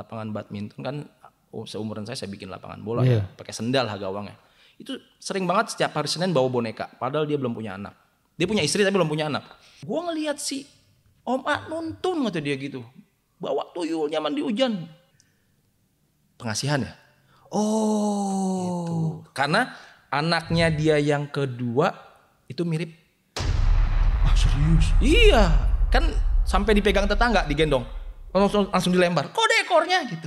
lapangan badminton kan seumuran saya bikin lapangan bola ya, pakai sendal gawangnya. Itu sering banget setiap hari Senin bawa boneka, padahal dia belum punya anak. Dia punya istri tapi belum punya anak. Gua ngelihat si Om A nuntun kata dia gitu. Bawa tuyul nyaman di hujan. Pengasihan ya? Oh. Gitu. Karena anaknya dia yang kedua itu mirip. Ah, serius? Iya, kan sampai dipegang tetangga, digendong. Langsung dilempar. Kode ekornya gitu.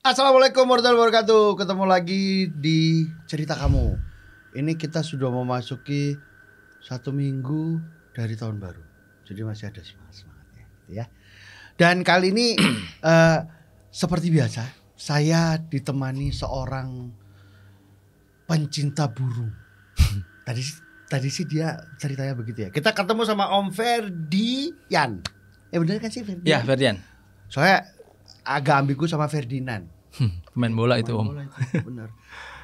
Assalamualaikum warahmatullahi wabarakatuh. Ketemu lagi di Cerita Kamu. Ini kita sudah memasuki 1 minggu dari tahun baru. Jadi masih ada semangat-semangatnya gitu ya. Dan kali ini seperti biasa, saya ditemani seorang pencinta burung. Tadi sih dia ceritanya begitu ya. Kita ketemu sama Om Ferdian. Bener kan sih Ferdian? Ya, Ferdian. Soalnya agak ambigu sama Ferdinand. Pemain bola itu Om. Bola itu, bener.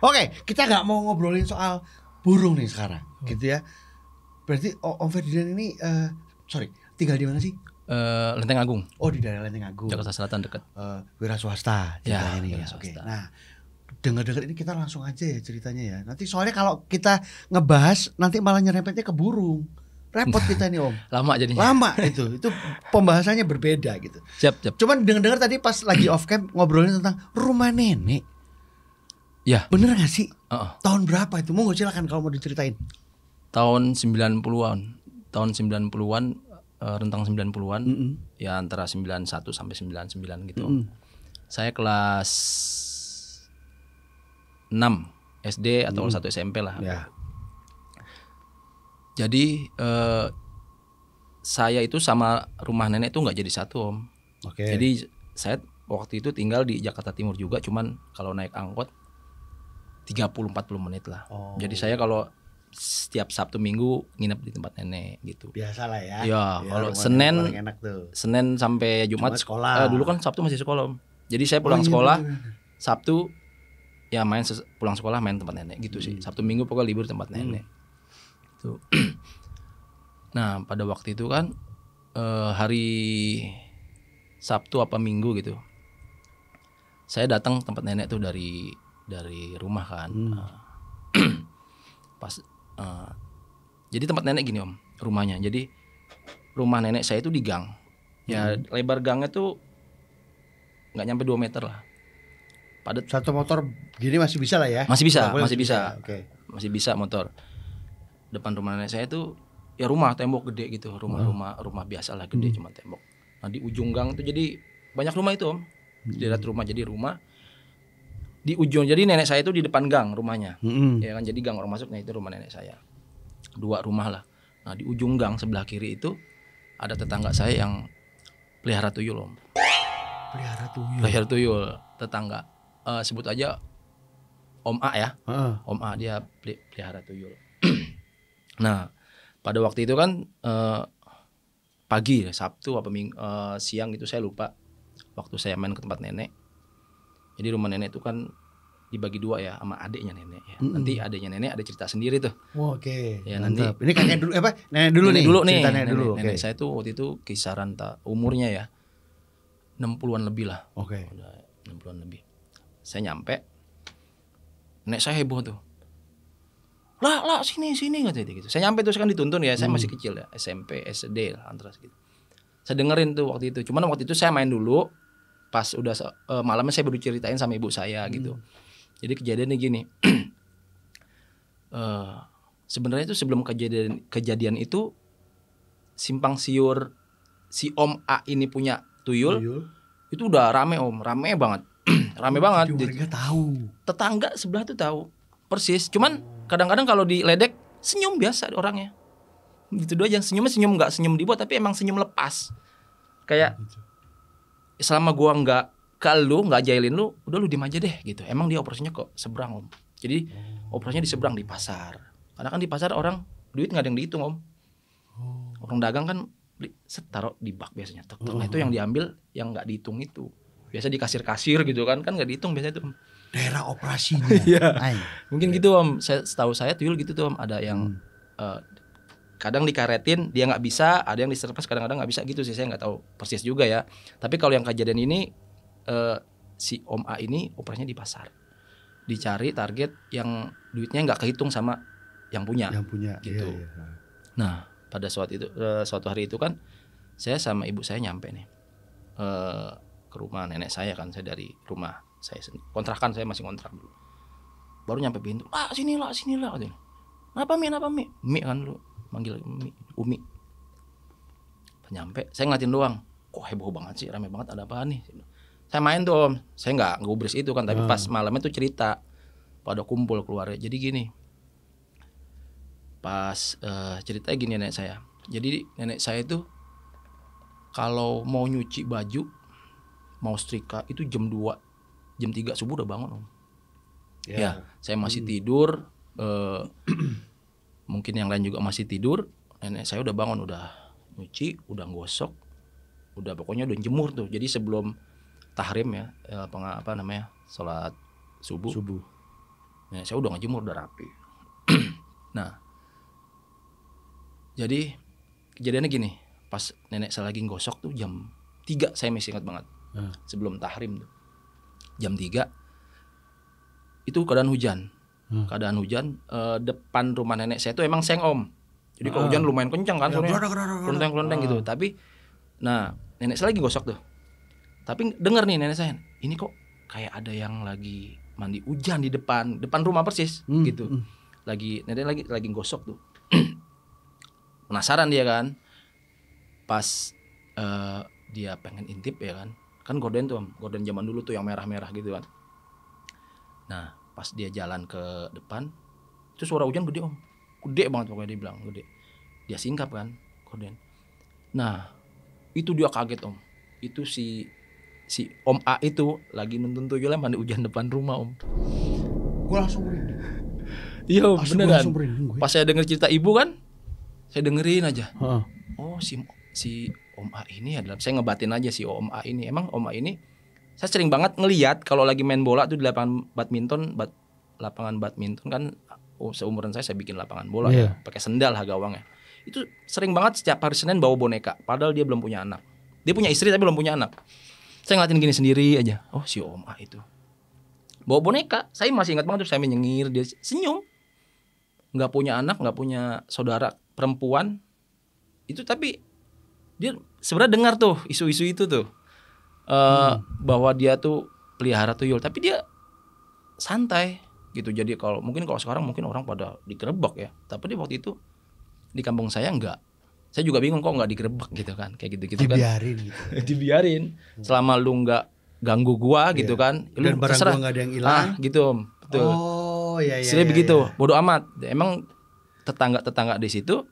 Oke, kita nggak mau ngobrolin soal burung nih sekarang, gitu ya. Berarti Om Ferdinand ini, tinggal di mana sih? Lenteng Agung. Oh, di daerah Lenteng Agung. Jakarta Selatan dekat. Wira swasta ceritanya nih. Wira Oke. swasta. Nah, dengar-dengar ini kita langsung aja ya ceritanya ya. Nanti soalnya kalau kita ngebahas nanti malah nyerempetnya ke burung. Repot kita nih Om. Lama jadinya. Lama itu pembahasannya berbeda gitu. Siap. Cuman dengar tadi pas lagi off cam ngobrolin tentang rumah nenek. Ya. Bener gak sih? Uh-uh. Tahun berapa itu? Monggo silakan kalau mau diceritain. Tahun 90-an. Tahun 90-an, rentang 90-an. Ya antara 91 sampai 99 gitu. Saya kelas 6 SD atau 1 SMP lah. Ya. Jadi saya itu sama rumah nenek itu nggak jadi satu Om. Oke. Jadi saya waktu itu tinggal di Jakarta Timur juga, cuman kalau naik angkot 30-40 menit lah. Oh. Jadi saya kalau setiap Sabtu Minggu nginep di tempat nenek gitu. Biasalah ya. Ya, kalau Senin sampai Jumat sekolah. Dulu kan Sabtu masih sekolah Om. Jadi saya pulang sekolah, Sabtu ya pulang sekolah main tempat nenek gitu sih. Sabtu Minggu pokoknya libur tempat nenek. Tuh. Nah pada waktu itu kan hari Sabtu apa Minggu gitu, saya datang tempat nenek tuh dari rumah kan. Pas jadi tempat nenek gini Om, rumahnya. Jadi rumah nenek saya itu di gang. Ya lebar gangnya tuh nggak nyampe 2 meter lah. Padat. Satu motor gini masih bisa lah ya? Masih bisa. Oke. Masih bisa motor. Depan rumah nenek saya itu ya rumah tembok gede gitu, rumah biasa lah gede cuma tembok. Nah di ujung gang itu jadi banyak rumah itu Om. Di dekat rumah, jadi rumah di ujung, jadi nenek saya itu di depan gang rumahnya. Ya kan, jadi gang orang masuk, nah itu rumah nenek saya. 2 rumah lah. Nah di ujung gang sebelah kiri itu ada tetangga saya yang pelihara tuyul Om. Pelihara tuyul tetangga. Sebut aja Om A ya. Om A dia pelihara tuyul. Nah, pada waktu itu kan pagi Sabtu apa siang gitu saya lupa. Waktu saya main ke tempat nenek. Jadi rumah nenek itu kan dibagi 2 ya sama adiknya nenek ya. Nanti adiknya nenek ada cerita sendiri tuh. Oke. Ya mantap. nanti Ini kakek dulu nenek dulu nih. Ceritanya nenek, dulu. Nenek saya tuh waktu itu kisaran umurnya ya 60-an lebih lah. Oke. Udah 60-an lebih. Saya nyampe, nenek saya heboh tuh. Lah sini katanya gitu. Saya nyampe terus kan dituntun ya, saya masih kecil ya, SMP, SD lah antara segitu. Saya dengerin tuh waktu itu. Cuman waktu itu saya main dulu, pas udah malamnya saya baru ceritain sama ibu saya gitu. Jadi kejadiannya gini. Sebenarnya itu sebelum kejadian itu simpang siur si Om A ini punya tuyul. Itu udah rame Om, rame banget. Rame banget. Warga tahu. Tetangga sebelah tuh tahu persis. Cuman kadang-kadang kalau diledek senyum biasa orangnya. Gitu doang, senyumnya senyum nggak senyum dibuat tapi emang senyum lepas. Kayak selama gua nggak ke lu, nggak jailin lu, udah lu diem aja deh gitu. Emang dia operasinya kok seberang Om. Jadi operasinya di seberang di pasar. Karena kan di pasar orang duit nggak ada yang dihitung Om. Orang dagang kan taruh di bak biasanya. Nah itu yang diambil yang nggak dihitung itu. Biasa di kasir-kasir gitu kan nggak dihitung biasanya itu. daerah operasinya. Iya. Ay. Mungkin gitu Om. Setahu saya tuyul gitu tuh Om. Ada yang kadang dikaretin dia nggak bisa, ada yang diserpas kadang-kadang nggak bisa gitu sih. Saya nggak tahu persis juga ya. Tapi kalau yang kejadian ini si Om A ini operasinya di pasar. Dicari target yang duitnya nggak kehitung sama yang punya. Yang punya gitu. Iya. Nah pada suatu hari itu kan saya sama ibu saya nyampe nih ke rumah nenek saya kan. Saya dari rumah saya kontrakan, saya masih kontrak dulu. Baru nyampe pintu, sini lah katanya. Kenapa Mi? Mi kan lu manggil Umi. Nyampe, saya ngeliatin doang. Kok heboh banget sih, rame banget, ada apa nih? Saya main tuh Om, saya nggak ngubris itu kan, tapi pas malamnya tuh cerita pada kumpul keluarga. Jadi gini, pas ceritanya gini nenek saya. Jadi nenek saya itu kalau mau nyuci baju, mau setrika itu jam 2, jam 3 subuh udah bangun Om. Ya, saya masih tidur, mungkin yang lain juga masih tidur. Nenek saya udah bangun, udah nyuci, udah gosok, udah pokoknya udah jemur tuh. Jadi sebelum tahrim ya, sholat subuh. Nenek saya udah ngejemur, udah rapi. Nah, jadi kejadiannya gini, pas nenek saya lagi gosok tuh jam 3, saya masih ingat banget. Sebelum tahrim tuh, jam 3 itu keadaan hujan. Depan rumah nenek saya itu emang seng Om. Jadi kalau hujan lumayan kencang kan, kelenteng gitu. Tapi, nah nenek saya lagi gosok tuh. Tapi dengar nih nenek saya, ini kok kayak ada yang lagi mandi hujan di depan rumah persis gitu. Nenek lagi gosok tuh. Penasaran dia kan. Pas dia pengen intip ya kan. Kan gorden tuh Om, gorden zaman dulu tuh yang merah-merah gitu kan. Nah, pas dia jalan ke depan, itu suara hujan gede Om. Gede banget pokoknya, dia bilang gede. Dia singkap kan gorden. Nah, itu dia kaget Om. Itu si Om A itu lagi nuntun tuyulnya mandi hujan depan rumah Om. Gue langsung merinding. Iya beneran. Pas saya denger cerita ibu kan, saya dengerin aja. Oh si Om A ini adalah, saya ngebatin aja si Om A ini. Emang Om A ini saya sering banget ngelihat kalau lagi main bola tuh di lapangan badminton kan, seumuran saya bikin lapangan bola ya, pakai sendal gawangnya. Itu sering banget setiap hari Senin bawa boneka, padahal dia belum punya anak. Dia punya istri tapi belum punya anak. Saya ngeliatin gini sendiri aja. Oh si Om A itu bawa boneka. Saya masih ingat banget tuh, saya menyengir, dia senyum. Nggak punya anak, nggak punya saudara perempuan. Itu tapi dia sebenarnya dengar tuh isu-isu itu tuh. Bahwa dia tuh pelihara tuyul, tapi dia santai gitu. Jadi kalau sekarang mungkin orang pada digerebek ya, tapi dia waktu itu di kampung saya enggak. Saya juga bingung kok enggak digerebek gitu kan, kayak gitu-gitu dibiarin kan. gitu. Dibiarin selama lu enggak ganggu gua gitu kan. Lu dan barang terserah. Gua enggak ada yang hilang. Gitu Om. Betul. Oh iya. Begitu. Bodo amat. Emang tetangga di situ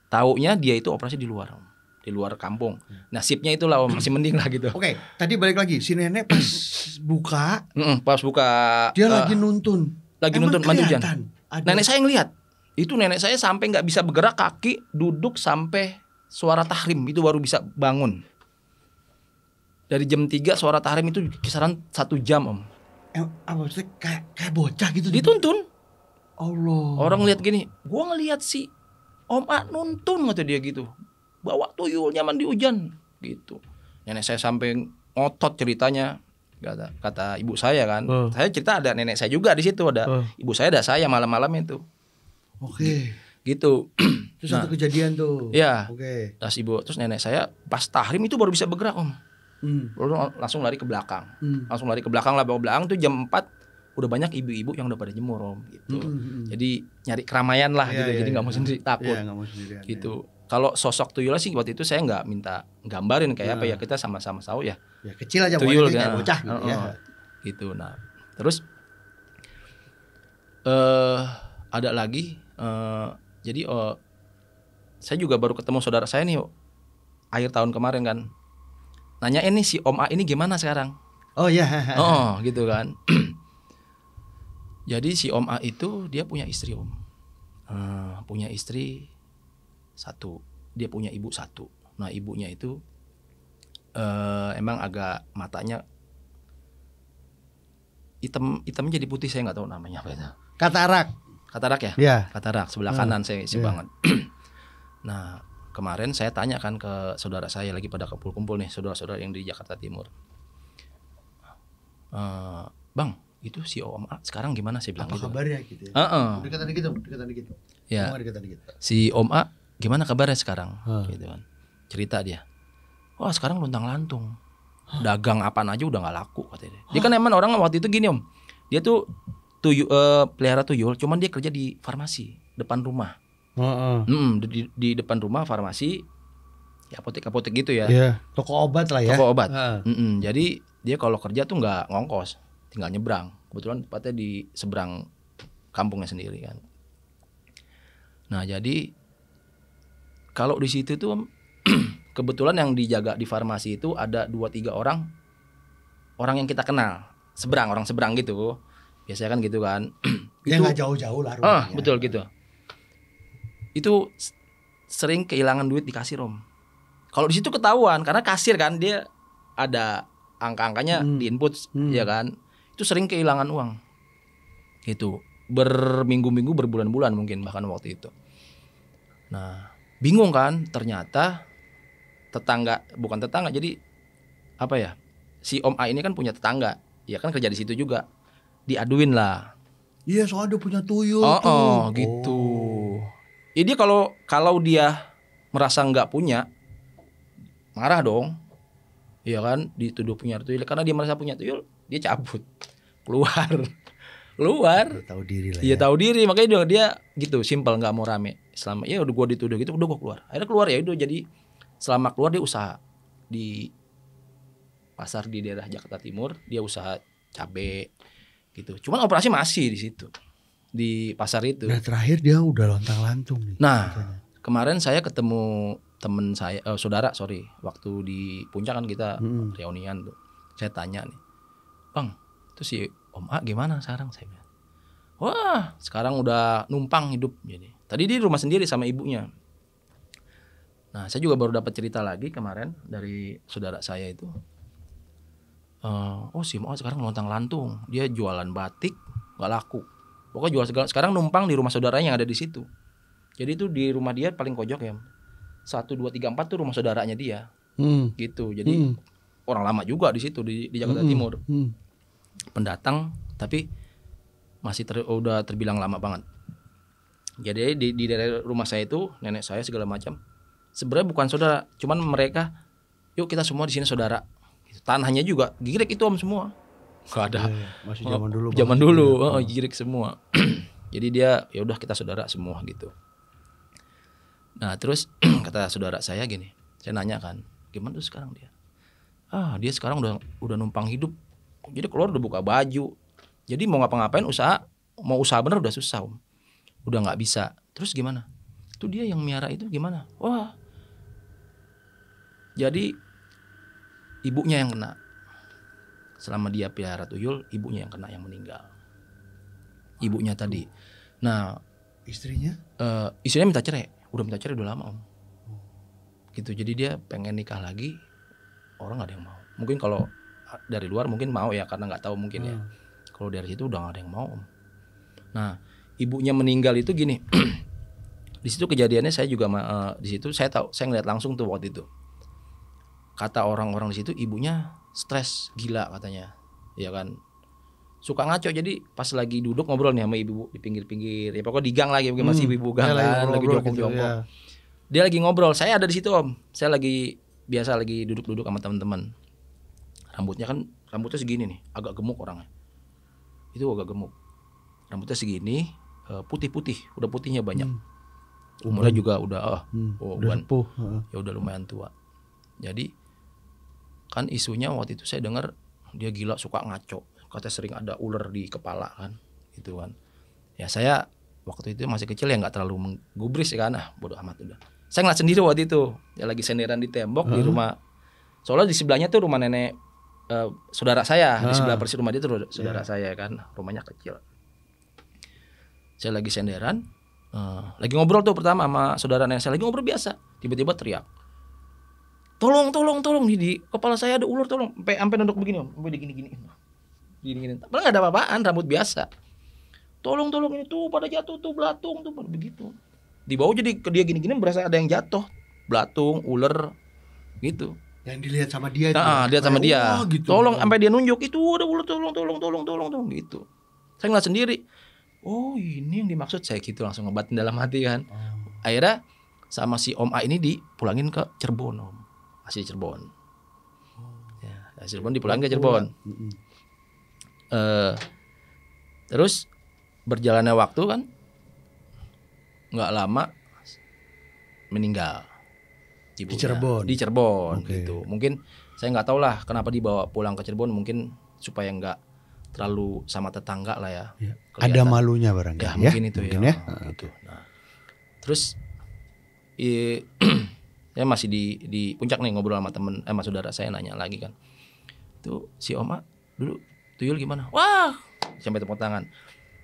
taunya dia itu operasi di luar Om. Di luar kampung. Nasibnya itulah Om, masih mending lah gitu. Oke, tadi balik lagi, si nenek pas buka, dia lagi nuntun mandi hujan. Nenek saya ngelihat. Itu nenek saya sampai nggak bisa bergerak kaki, duduk sampai suara tahrim itu baru bisa bangun. Dari jam 3 suara tahrim itu kisaran 1 jam Om. Apa sih kayak bocah gitu dituntun. Allah. Orang lihat gini, gua ngelihat si Om A nuntun kata dia gitu. Bawa tuyulnya mandi hujan gitu. Nenek saya sampai ngotot ceritanya, kata ibu saya kan. Saya cerita ada nenek saya juga di situ, ada ibu saya, ada saya malam-malam itu. Oke. Gitu. Itu satu kejadian tuh. Iya. Oke. Terus nenek saya pas tahrim itu baru bisa bergerak Om. Baru langsung lari ke belakang. Langsung lari ke belakang lah, bawa belakang tuh jam 4 udah banyak ibu-ibu yang udah pada jemur Om gitu. Jadi nyari keramaian lah gitu. Jadi enggak mau sendiri, takut. Enggak mau sendirian. Gitu. Kalau sosok tuyul sih waktu itu saya nggak minta gambarin kayak apa ya, kita sama-sama tahu ya. Ya kecil aja tuyul kayak bocah gitu ya. Gitu. Nah, terus ada lagi jadi saya juga baru ketemu saudara saya nih akhir tahun kemarin kan. Nanyain nih si Om A ini gimana sekarang? Oh iya. Gitu kan. Jadi si Om A itu dia punya istri Om. Punya istri 1, dia punya ibu 1. Nah ibunya itu emang agak matanya hitamnya jadi putih, saya nggak tahu namanya apa itu. Katarak. Katarak ya? Ya. Katarak sebelah kanan saya isi Iya. banget. Nah, kemarin saya tanya kan ke saudara saya lagi pada kumpul-kumpul nih, saudara-saudara yang di Jakarta Timur. Bang, itu si Om A sekarang gimana, saya bilang Apa gitu. kabarnya gitu ya? Dekatan dikit. Ya. Cuma dekatan dikit. Si Om A gimana kabarnya sekarang? Hah. Gitu kan. Cerita dia. Wah, sekarang luntang-lantung. Dagang apaan aja udah nggak laku katanya. Dia kan emang orang waktu itu gini Om. Dia tuh pelihara tuyul, cuman dia kerja di farmasi depan rumah. Di depan rumah farmasi, ya apotek gitu ya. Iya, toko obat lah ya. Toko obat. Heeh. Jadi dia kalau kerja tuh nggak ngongkos, tinggal nyebrang. Kebetulan tempatnya di seberang kampungnya sendiri kan. Nah jadi kalau di situ tuh kebetulan yang dijaga di farmasi itu ada 2-3 orang yang kita kenal, orang seberang gitu. Biasanya kan gitu kan. Ya nggak jauh-jauh lah rumahnya. Betul gitu. Itu sering kehilangan duit di kasir Om. Kalau di situ ketahuan karena kasir kan dia ada angka-angkanya di input ya kan. Itu sering kehilangan uang. Gitu. Berminggu-minggu, berbulan-bulan mungkin bahkan waktu itu. Nah, bingung kan, ternyata bukan tetangga. Jadi apa ya? Si Om A ini kan punya tetangga. Ya kan kerja di situ juga. Diaduin lah. Iya, soalnya dia punya tuyul Gitu. Jadi kalau dia merasa nggak punya, marah dong. Iya kan, dituduh punya tuyul. Karena dia merasa punya tuyul, dia cabut. Keluar. Dia tahu diri lah. Iya, tahu diri, makanya dia gitu, simpel, nggak mau rame. Selama ya udah gua dituduh gitu, udah gua keluar. Akhirnya keluar ya udah, jadi selama keluar dia usaha di pasar di daerah Jakarta Timur, dia usaha cabe gitu. Cuman operasi masih di situ. Di pasar itu. Nah, terakhir dia udah lontang-lantung nih. Nah, katanya. kemarin saya ketemu temen saya, saudara waktu di Puncak kan kita reunian tuh. Saya tanya nih, Bang, itu si Om A gimana sekarang? Saya bilang, wah sekarang udah numpang hidup. Jadi tadi di rumah sendiri sama ibunya. Nah, saya juga baru dapat cerita lagi kemarin dari saudara saya itu. Si Om A sekarang lontang-lantung. Dia jualan batik, nggak laku. Pokoknya jual segala. Sekarang numpang di rumah saudaranya yang ada di situ. Jadi itu di rumah dia paling pojok ya. 1, 2, 3, 4 tuh rumah saudaranya dia. Gitu. Jadi orang lama juga di situ di Jakarta Timur. Pendatang tapi masih udah terbilang lama banget. Jadi di daerah rumah saya itu nenek saya segala macam. Sebenarnya bukan saudara, cuman mereka yuk kita semua di sini saudara. Tanahnya juga gigrek itu Om semua. Gak ada. Masih zaman dulu. Zaman dulu, gigrek semua. Jadi dia ya udah kita saudara semua gitu. Nah terus kata saudara saya gini, saya nanya kan, gimana tuh sekarang dia? Dia sekarang udah numpang hidup. Jadi keluar udah buka baju. Jadi mau ngapa-ngapain mau usaha bener udah susah Om. Udah nggak bisa. Terus gimana? Itu dia yang miara itu gimana? Wah. Jadi ibunya yang kena. Selama dia pelihara tuyul, ibunya yang kena, yang meninggal. Ibunya tadi. Nah, istrinya minta cerai. Udah minta cerai udah lama Om. Gitu. Jadi dia pengen nikah lagi, orang nggak ada yang mau. Mungkin kalau dari luar mungkin mau ya karena nggak tahu mungkin ya. Kalau dari situ udah nggak ada yang mau Om. Nah, ibunya meninggal itu gini. Di situ kejadiannya saya juga di situ saya ngeliat langsung tuh waktu itu. Kata orang-orang di situ ibunya stres gila katanya, ya kan, suka ngaco. Jadi pas lagi duduk ngobrol nih sama ibu di pinggir-pinggir, ya pokoknya di gang lagi, masih ibu gang kan, lagi jongkok-jongkok. Gitu, ya. Dia lagi ngobrol, saya ada di situ Om. Saya lagi duduk-duduk sama teman-teman. Rambutnya segini nih, agak gemuk orangnya. Itu agak gemuk. Rambutnya segini, putih-putih, udah putihnya banyak. Umurnya juga udah sepuh. Ya udah lumayan tua. Jadi kan isunya waktu itu saya dengar dia gila suka ngaco, katanya sering ada ular di kepala kan, gitu kan. Ya saya waktu itu masih kecil ya nggak terlalu menggubris kan, bodoh amat udah. Saya ngeliat sendiri waktu itu, ya lagi senderan di tembok di rumah. Soalnya di sebelahnya tuh rumah nenek saudara saya, di sebelah persis rumah dia tuh saudara saya kan, rumahnya kecil. Saya lagi senderan, lagi ngobrol tuh pertama sama saudara nenek saya, lagi ngobrol biasa, tiba-tiba teriak. Tolong di kepala saya ada ular, tolong. Sampai nunduk begini Om, sampai gini. Gini-gini. Padahal nggak ada apa-apaan, rambut biasa. Tolong ini tuh pada jatuh tuh belatung tuh begitu. Di bawah jadi ke dia gini-gini berasa ada yang jatuh. Belatung, ular gitu. Yang dilihat sama dia itu. Nah, dia sama dia. Gitu. Tolong sampai dia nunjuk itu ada ular tolong gitu. Saya ngeliat sendiri. Oh, ini yang dimaksud saya gitu langsung ngebatin dalam hati kan. Akhirnya sama si Om A ini dipulangin ke Cirebon, Om. Masih di Cirebon. Ya, dari Cirebon dipulangin ke Cirebon. Terus berjalannya waktu kan nggak lama meninggal. Ibunya, di Cirebon gitu. Mungkin saya nggak tahu lah kenapa dibawa pulang ke Cirebon, mungkin supaya nggak terlalu sama tetangga lah ya. Ada malunya barangkali ya. Mungkin itu mungkin ya. Gitu. Nah, terus saya masih di puncak nih ngobrol sama temen, sama saudara saya nanya lagi kan. Tuh si Oma dulu tuyul gimana? Wah, sampai tepuk tangan.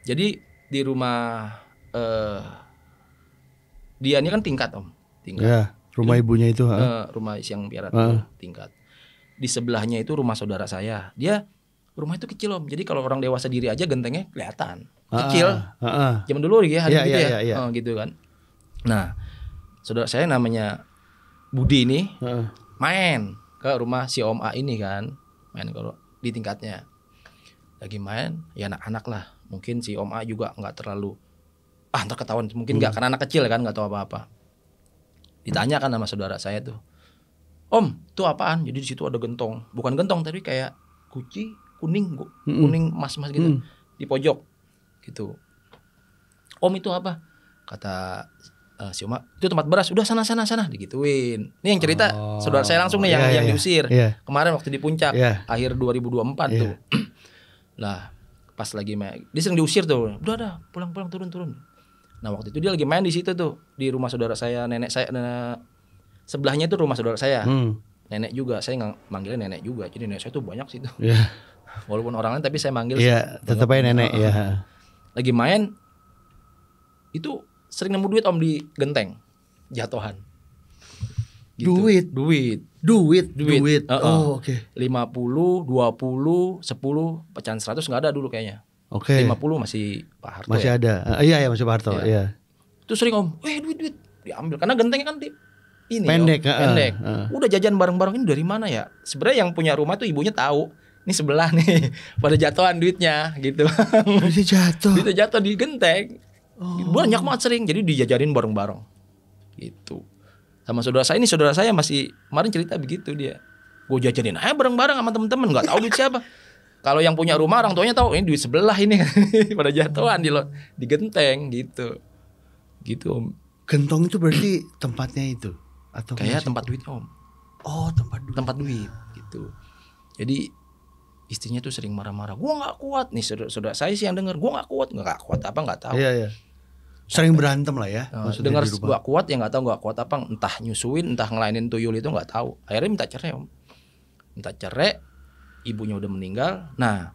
Jadi di rumah dia ini kan tingkat, Om. Tingkat. Ya. Rumah ibunya itu, rumah yang piara itu tingkat. Di sebelahnya itu rumah saudara saya. Dia rumah itu kecil, Om. Jadi kalau orang dewasa diri aja gentengnya kelihatan kecil. Zaman dulu ya hari gitu ya. Gitu kan. Nah, saudara saya namanya Budi ini main ke rumah si Om A ini kan. Main kalau di tingkatnya. Lagi main, ya anak-anak lah. Mungkin si Om A juga nggak terlalu ntar ketahuan. Mungkin nggak karena anak kecil kan nggak tahu apa-apa. Ditanya kan sama saudara saya tuh, Om, itu apaan? Jadi di situ ada gentong, bukan gentong tapi kayak guci kuning, kuning mas-mas gitu di pojok, gitu. Om itu apa? Kata si Oma, itu tempat beras. Udah sana digituin. Ini yang cerita saudara saya langsung nih yang diusir. Kemarin waktu di puncak akhir 2024 tuh. Lah pas lagi main, dia sering diusir tuh. Udah pulang turun. Nah waktu itu dia lagi main di situ tuh di rumah saudara saya, nenek saya, sebelahnya itu rumah saudara saya, nenek juga, saya nggak manggilnya nenek juga, jadi nenek saya tuh banyak sih tuh, walaupun orang lain tapi saya manggil, tetap aja nenek ya. Lagi main, itu sering nemu duit Om di genteng, jatuhan. Gitu. Duit. Oh oke. 50, 20, 10, pecahan 100 nggak ada dulu kayaknya. 50 masih Pak Harto. Masih ada. Iya masih Pak Harto. Iya. Itu sering Om, duit diambil karena gentengnya kan ini pendek. Pendek. Udah jajan bareng-bareng ini dari mana ya? Sebenarnya yang punya rumah tuh ibunya tahu. Ini sebelah nih pada jatuhan duitnya gitu. Duitnya jatuh di genteng. Banyak banget sering. Jadi dijajarin bareng-bareng. Gitu. Sama saudara saya masih kemarin cerita begitu dia. Gue jajanin aja bareng-bareng sama temen-temen, enggak tahu duit siapa. Kalau yang punya rumah orang tuanya tahu ini duit sebelah ini pada jatuhan di genteng gitu. Gitu Om. Gentong itu berarti tempatnya itu atau kayak tempat duit Om. Oh, tempat duit gitu. Jadi istrinya tuh sering marah-marah. Gua enggak kuat nih saudara saya sih yang denger. Gua enggak kuat apa enggak tahu. Iya. Sering berantem lah ya. Dengar gua kuat ya enggak tahu enggak kuat apa, entah nyusuin, entah ngelainin tuyul itu enggak tahu. Akhirnya minta cerai Om. Minta cerai. Ibunya udah meninggal. Nah,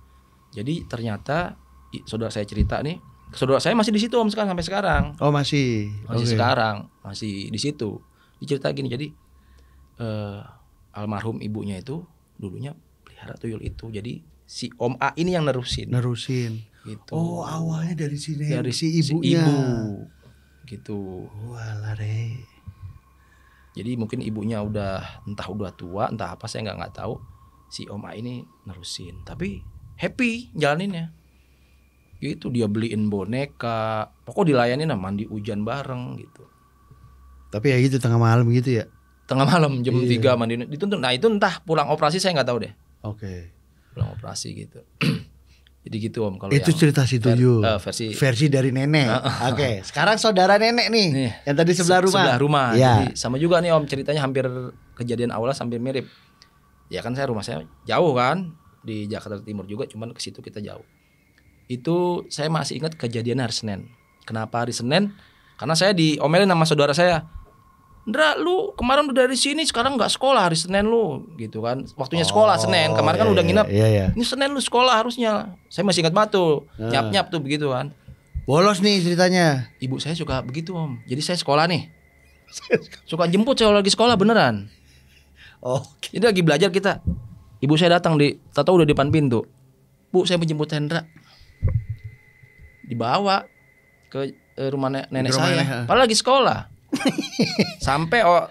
jadi ternyata saudara saya cerita nih, saudara saya masih di situ Om sampai sekarang. Oh masih sekarang masih di situ. Dicerita gini, jadi almarhum ibunya itu dulunya pelihara tuyul itu. Jadi si Om A ini yang nerusin. Gitu. Oh awalnya dari sini. Dari si ibunya. Gitu. Walare. Jadi mungkin ibunya udah tua, entah apa saya nggak tahu. Si Om A ini nerusin, tapi happy jalaninnya. Gitu dia beliin boneka, pokok dilayanin mandi hujan bareng gitu. Tapi ya gitu tengah malam gitu ya. Tengah malam jam 3 mandi dituntun. Nah itu entah pulang operasi saya nggak tahu deh. Oke. Pulang operasi gitu. Jadi gitu Om kalau itu cerita si tuyul. Versi dari nenek. Oke. Sekarang saudara nenek nih yang tadi sebelah rumah. Ya. Jadi sama juga nih Om ceritanya hampir kejadian awalnya hampir mirip. Ya kan rumah saya jauh kan di Jakarta Timur juga, cuman ke situ kita jauh. Itu saya masih ingat kejadian hari Senin. Kenapa hari Senin? Karena saya diomelin sama saudara saya. Ndra, lu kemarin udah dari sini, sekarang nggak sekolah hari Senin lu, gitu kan? Waktunya sekolah Senin. Kemarin kan udah nginep. Ini Senin lu sekolah harusnya. Saya masih ingat batu, nyap tuh begitu kan. Bolos nih ceritanya. Ibu saya suka begitu Om. Jadi saya sekolah nih. Suka jemput saya lagi sekolah beneran. Oh, jadi lagi belajar kita. Ibu saya datang tahu udah di depan pintu. Bu, saya menjemput Hendra. Dibawa ke rumah nenek Di rumah saya. nenek. Padahal lagi sekolah.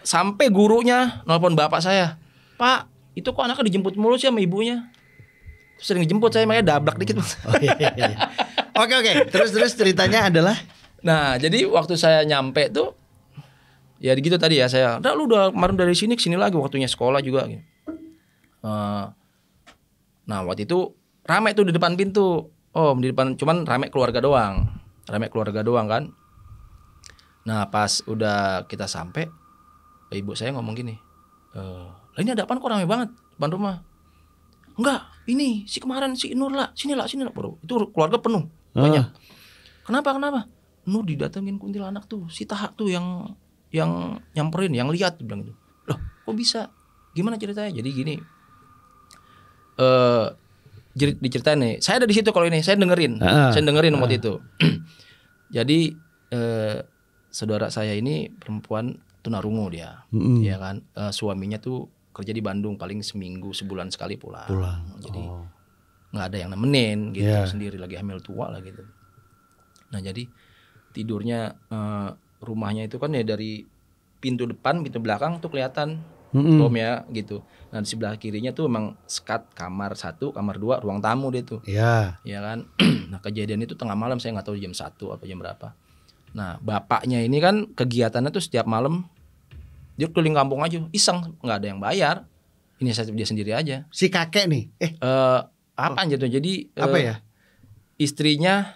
Sampai gurunya nelpon bapak saya. Pak, itu kok anaknya dijemput mulu sih sama ibunya. Terus sering dijemput, saya makanya dabrak dikit. Oh, iya. Oke. Terus ceritanya adalah. Nah, jadi waktu saya nyampe tuh, ya gitu tadi ya saya. Lu udah kemarin dari sini ke sini lagi, waktunya sekolah juga. Nah, waktu itu rame tuh di depan pintu. Di depan, cuman rame keluarga doang kan. Nah, pas udah kita sampai, ibu saya ngomong gini, lah ini ada apaan kok rame banget depan rumah? Enggak, ini si kemarin si Nur lah, sini lah bro. Itu keluarga penuh, banyak. Kenapa? Nur didatengin kuntilanak tuh, si Tahak tuh yang nyamperin, yang lihat, bilang gitu. Loh, kok bisa? Gimana ceritanya? Jadi gini, diceritain nih. Saya ada di situ kalau ini, saya dengerin waktu itu. Jadi saudara saya ini perempuan tunarungu dia, ya kan. Suaminya tuh kerja di Bandung, paling seminggu sebulan sekali pulang. Jadi nggak ada yang nemenin gitu, sendiri lagi hamil tua lah gitu. Nah jadi tidurnya rumahnya itu kan ya dari pintu depan, pintu belakang tuh kelihatan Om ya gitu. Nah di sebelah kirinya tuh emang sekat kamar 1, kamar 2, ruang tamu dia tuh. Iya. Ya kan. Nah kejadian itu tengah malam, saya nggak tahu jam 1 apa jam berapa. Nah bapaknya ini kan kegiatannya tuh setiap malam dia keliling kampung aja, iseng, nggak ada yang bayar. Inisiatif dia sendiri aja. Si kakek nih? Apaan gitu? Jadi apa ya? Istrinya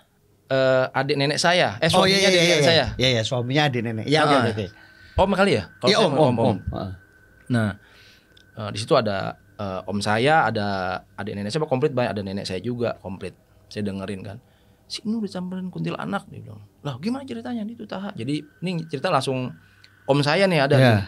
adik nenek saya. Suaminya adik nenek saya. Iya, suaminya adik nenek. Iya, oke. Om kali ya? Iya, om. Nah, di situ ada om saya, ada adik nenek saya komplit, banyak, ada nenek saya juga komplit. Saya dengerin kan. Si Nur disamperin kuntilanak, dia bilang. Lah, gimana ceritanya itu Taha? Jadi ini cerita langsung om saya nih ada nih.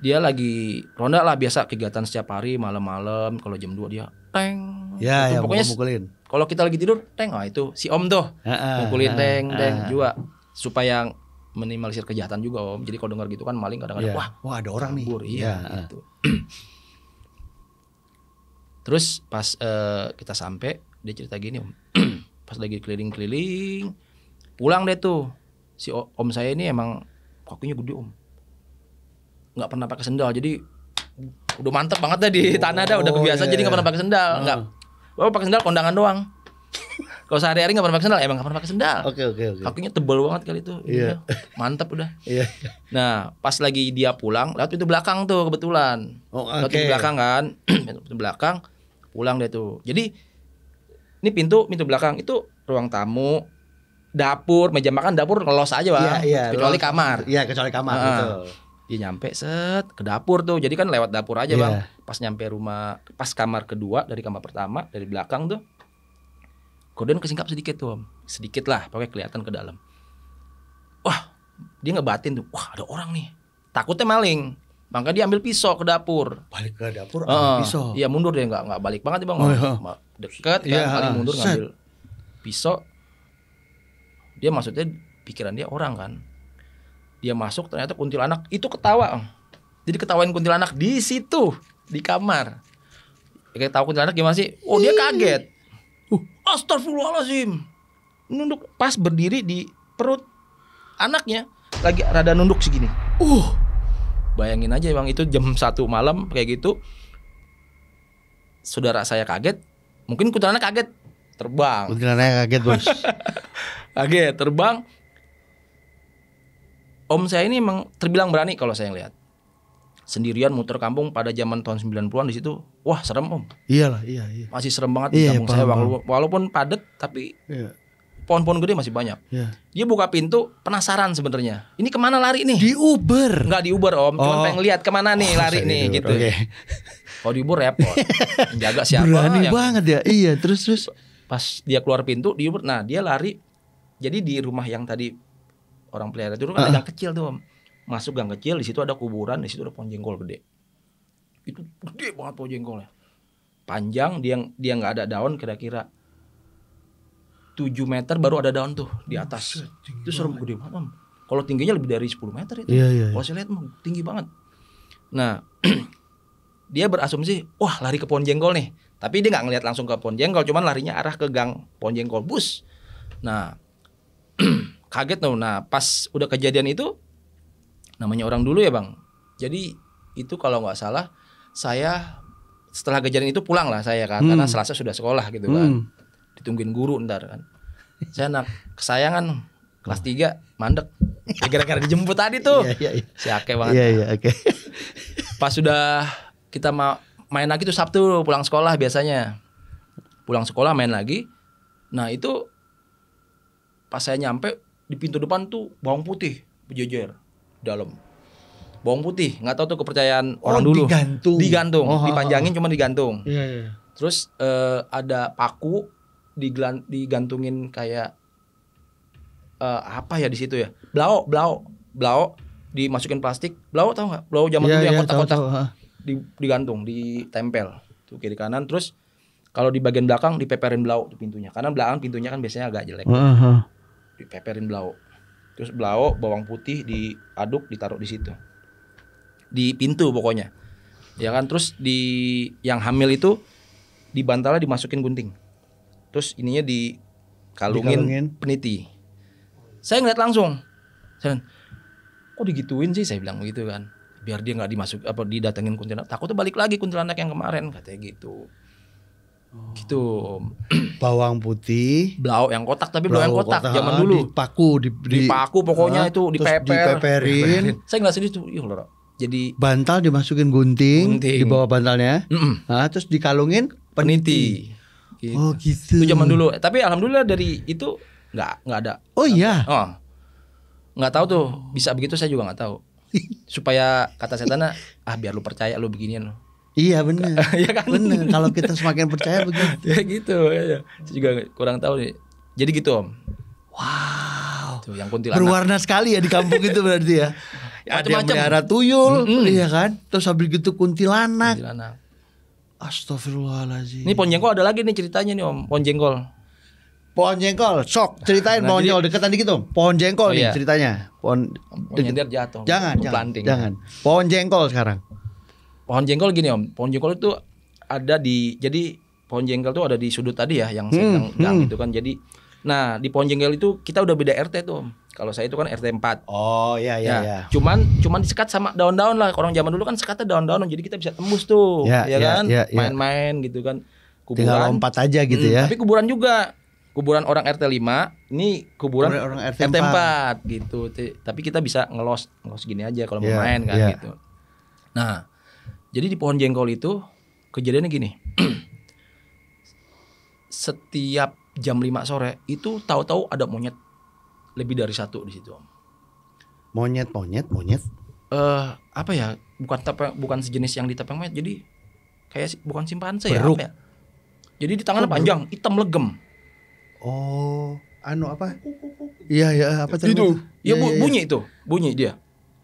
Dia lagi ronda lah, biasa kegiatan setiap hari malam-malam, kalau jam 2 dia teng. Ya, pokoknya mukulin. Kalau kita lagi tidur, teng, itu si om tuh. Mukulin teng juga supaya minimalisir kejahatan juga om. Jadi kalau dengar gitu kan maling kadang-kadang wah ada orang nih. Iya gitu. Terus pas kita sampai, dia cerita gini om. Pas lagi keliling-keliling, pulang deh tuh. Si om saya ini emang kakinya gede om. Nggak pernah pakai sendal, jadi udah mantep banget dah di tanah dah, udah kebiasa, jadi nggak pernah pakai sendal. Nggak, bapak pakai sendal kondangan doang. Kalau sehari-hari nggak pernah pakai sendal, emang nggak pernah pakai sendal. Oke. Kakinya tebal banget kali itu. Iya. Mantep udah. Iya. Nah, pas lagi dia pulang, lewat pintu belakang tuh kebetulan. Lewat pintu belakang kan, pintu belakang, pulang dia tuh. Jadi ini pintu belakang itu ruang tamu, dapur, meja makan, dapur ngelos aja bang. Kecuali kamar. Iya, kecuali kamar. Betul. Dia nyampe ke dapur tuh, jadi kan lewat dapur aja bang. Pas nyampe rumah, pas kamar kedua dari kamar pertama dari belakang tuh, gorden kesingkap sedikit tuh om, sedikit lah, pokoknya kelihatan ke dalam. Wah, dia ngebatin tuh, wah ada orang nih, takutnya maling, maka dia ambil pisau ke dapur. Balik ke dapur, ambil pisau. Iya mundur dia, nggak balik banget bang, deket kan, paling mundur ngambil pisau. Dia maksudnya pikiran dia orang kan. Dia masuk ternyata kuntilanak itu ketawa. Jadi ketawain kuntilanak di situ, di kamar. Kayak tahu kuntilanak gimana sih? Oh dia kaget. Astagfirullahaladzim. Nunduk pas berdiri di perut anaknya, lagi rada nunduk segini. Bayangin aja bang, itu jam 1 malam kayak gitu. Saudara saya kaget, mungkin kuntilanak kaget, terbang. Kuntilanaknya kaget bos. Kaget, terbang. Om saya ini emang terbilang berani kalau saya lihat. Sendirian muter kampung pada zaman tahun 90-an di situ. Wah, serem om. Iya. Masih serem banget di kampung saya walaupun padat tapi pohon-pohon gede masih banyak. Dia buka pintu penasaran sebenarnya. Ini kemana lari nih? Di Uber. Enggak di Uber om, cuma pengen lihat kemana nih lari nih gitu. Kalau di Uber repot. Jaga siapa? Berani banget ya. Iya, terus pas dia keluar pintu di Uber, nah dia lari. Jadi di rumah yang tadi orang pelihara itu kan ada gang kecil tuh om. Masuk gang kecil, di situ ada kuburan, di situ ada pohon jengkol gede. Itu gede banget pohon jengkolnya. Panjang, dia nggak ada daun, kira-kira 7 meter baru ada daun tuh di atas. Itu serem gede banget om. Kalau tingginya lebih dari 10 meter itu. Iya. Kalau saya lihat tinggi banget. Nah, dia berasumsi, wah lari ke pohon jengkol nih. Tapi dia nggak ngelihat langsung ke pohon jengkol, cuman larinya arah ke gang pohon jengkol, bus. Nah, kaget tuh. Nah, pas udah kejadian itu, namanya orang dulu ya bang. Jadi itu kalau nggak salah, saya setelah kejadian itu pulang lah saya kan, karena Selasa sudah sekolah gitu kan. Ditungguin guru ntar kan. Saya anak kesayangan kelas 3 mandek. Ya, gara-gara dijemput tadi tuh. Si Ake banget. Pas sudah kita main lagi tuh Sabtu pulang sekolah biasanya. Pulang sekolah main lagi. Nah itu pas saya nyampe di pintu depan tuh bawang putih berjejer dalam. Bawang putih, nggak tahu tuh kepercayaan orang dulu. Digantung, dipanjangin cuma digantung. Terus ada paku digantungin kayak apa ya di situ ya? Blau dimasukin plastik. Blau tahu nggak? Blau zaman dulu yang kotak-kotak. Digantung, ditempel tuh kiri kanan. Terus kalau di bagian belakang dipeperin blau tuh pintunya. Karena belakang pintunya kan biasanya agak jelek. Dipeperin blau. Terus bawang putih diaduk, ditaruh di situ. Di pintu pokoknya. Ya kan, terus di yang hamil itu di bantalnya dimasukin gunting. Terus ininya dikalungin peniti. Saya ngeliat langsung. Kok digituin sih, saya bilang begitu kan. Biar dia enggak didatengin kuntilanak. Takutnya balik lagi kuntilanak yang kemarin, katanya gitu. Gitu. Bawang putih, blau yang kotak, tapi blau yang kotak zaman dulu. Dipaku pokoknya itu dipeperin. Saya ngeliat sedih tuh, ih lho. Jadi bantal dimasukin gunting. Di bawah bantalnya. Terus dikalungin peniti. Gitu. Oh gitu. Itu zaman dulu. Tapi alhamdulillah dari itu nggak ada. Oh iya. Nggak tahu tuh bisa begitu, saya juga nggak tahu. Supaya kata setannya, biar lu percaya lu beginian lu. Iya benar. Iya kan? Benar. Kalau kita semakin percaya begitu. Ya gitu. Ya. Saya juga kurang tahu nih. Jadi gitu Om. Wow. Tuh, yang kuntilanak. Berwarna sekali ya di kampung itu berarti ya. Ada yang melihara tuyul, iya kan? Terus habis gitu kuntilanak. Astagfirullahaladzim. Ini pohon jengkol ada lagi nih ceritanya nih Om. Pohon jengkol. Pohon jengkol, sok ceritain pohon jengkol deketan dikit Om. Pohon jengkol nih ceritanya. Pohon nyender jatuh. Jangan. Pohon jengkol sekarang. Pohon jengkol gini Om. Pohon jengkol itu ada jadi pohon jengkol itu ada di sudut tadi ya, yang sedang gang itu kan. Jadi nah di pohon jengkol itu kita udah beda RT tuh Om. Kalau saya itu kan RT 4. Oh iya. Cuman disekat sama daun-daun lah. Orang zaman dulu kan sekatnya daun-daun, jadi kita bisa tembus tuh. Kan? Main-main gitu kan. Kuburan. Tinggal lompat aja gitu ya. Tapi kuburan juga. Kuburan orang RT 5, ini kuburan orang RT 4 gitu. Tapi kita bisa ngelos gini aja kalau mau main kan gitu. Nah, jadi di pohon jengkol itu kejadiannya gini. Setiap jam 5 sore itu tahu-tahu ada monyet lebih dari satu di situ Om. Monyet. Apa ya? Bukan sejenis yang ditepeng monyet. Jadi kayak bukan simpanse ya, apa ya? Jadi di tangannya panjang, hitam legem. Oh, apa? Iya, apa tuh? Itu. Ya, bunyi itu. Bunyi dia.